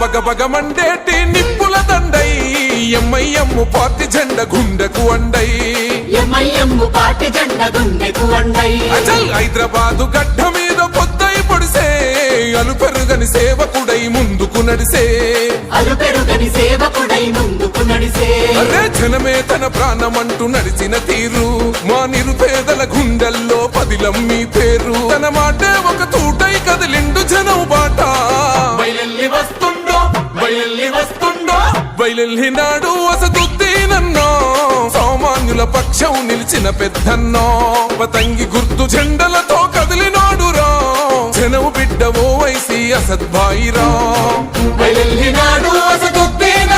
బగ బగ మండేటి నిప్పుల దండై MIM party జెండ గుండెకు అండై అచల్ హైదరాబాదు గడ్డ మీద పొద్దై పొడిసే అలు పెరుగని సేవకుడై ముందుకు నడిసే అరే జనమే తన ప్రాణమంటూ నడిచిన తీరు మా నిరుపేదల గుండెల్లో పదిలం మీ పేరు తన మాటే ఒక తూటై కదిలిండు జనం బాట బయలెల్లినాడు వసతుద్దీనన్నో సామాన్యుల పక్షం నిలిచిన పెద్దన్నో పతంగి గుర్తు జెండలతో కదిలినాడురా జనం బిడ్డ ఓ వైసీ అసద్భాయిరా బయలెల్లినాడు వసతు